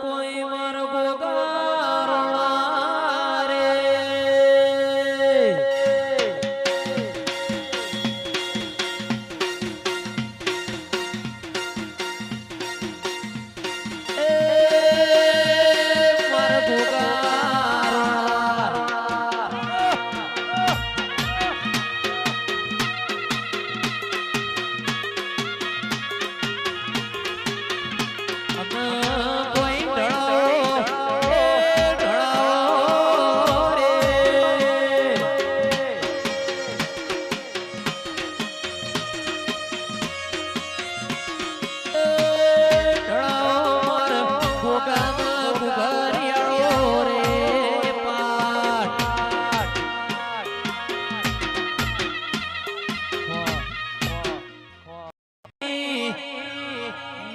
કોઈ માર ગોગારણા રે માર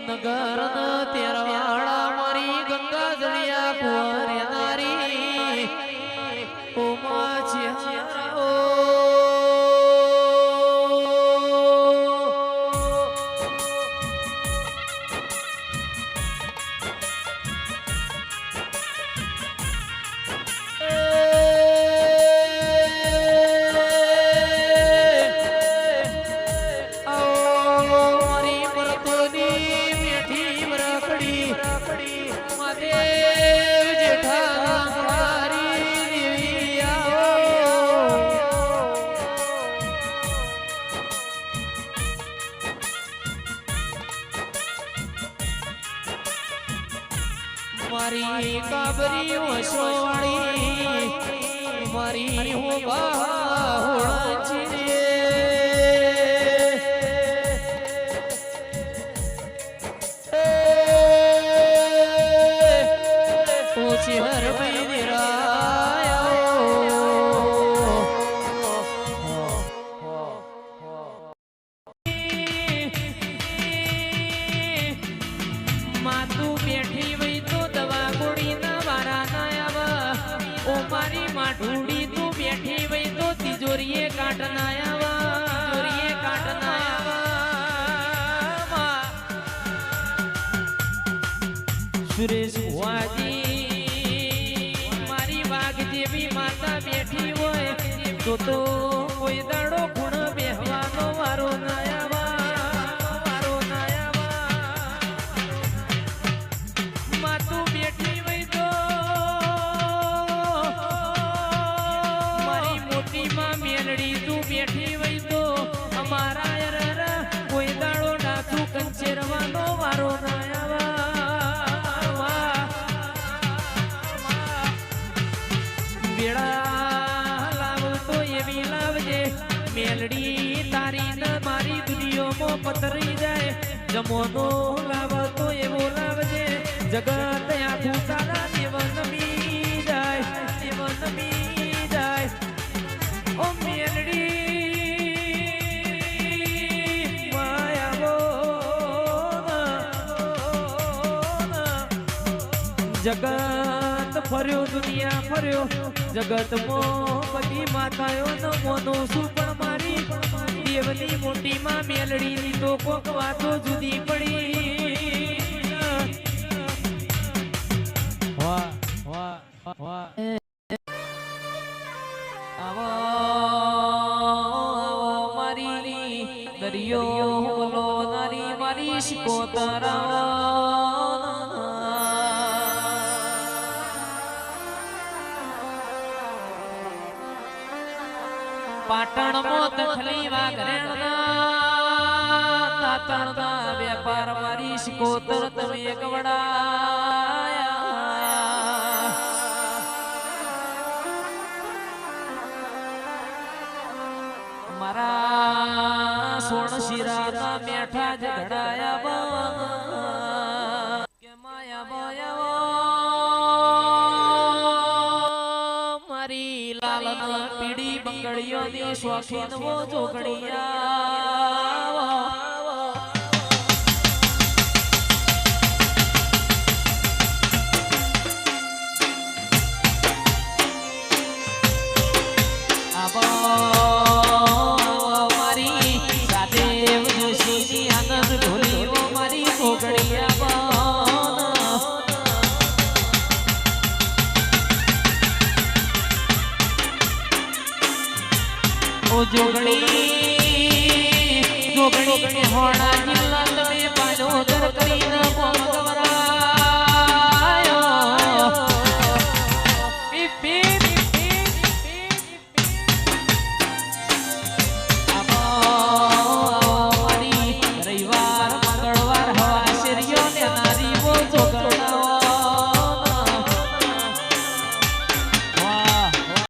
નગર તેરવાડા મારી ગંગા જળિયા કુંવરે નારી ઓમા છે મારી કાબરી વસોણી મારી હો બાહોળાજી ઓછી હર ભાઈ માતું બેઠી વઈ તો દવા ગોળી ના વારા ના આવા ઓ મારી માઢુડી તું બેઠી વઈ તો તિજોરીએ કાટ ના આવા તિજોરીએ કાટ ના આવા સુરેશ વાજી મારી વાઘ જેવી માતા બેઠી હોય તો કોઈ દાડો ગુણ બેહવાનો વારો ના આવા બેઠી વઈ તો અમારા યરરા કોઈ દાડો ડાચું કંચેરવાનો વારો ના આવા બેડા લાવતો એવી લાવજે મેલડી તારી ન મારી દુનિયામાં પતરી જાય જમોનો લાવતો એવો લાવજે જગત આખું તારા દેવ નમી જાય દેવ નમી જાય ઓ મેલડી જગત ફર્યો દુનિયા ફર્યો જગત માં બધી માતાઓ નો મોનો શું પણ મારી દેવની મોટી માં મેલડી ની તો કોક વાતો જુદી પડી વાહ વાહ વાહ આવો મારી દરિયો બોલો નારી મારી શિકોતરા પાટણ મોત ખલી વાઘરેણના તાતણના વેપાર મારી શિકોતર તમે કવડાયા મારા સોણ શિરાના મેઠા ઝઘડાયા કે માયા બોયા મારી લાલના પીડી બંગડીઓની શોખીન વો જોગડિયા મારી રાધેવ જોશીની આનંદ ઢોલીઓ મારી ઘોઘડિયા ઓ જોગણી જોગણી હોણા જિલ્લા તમે પાનો દર કરીને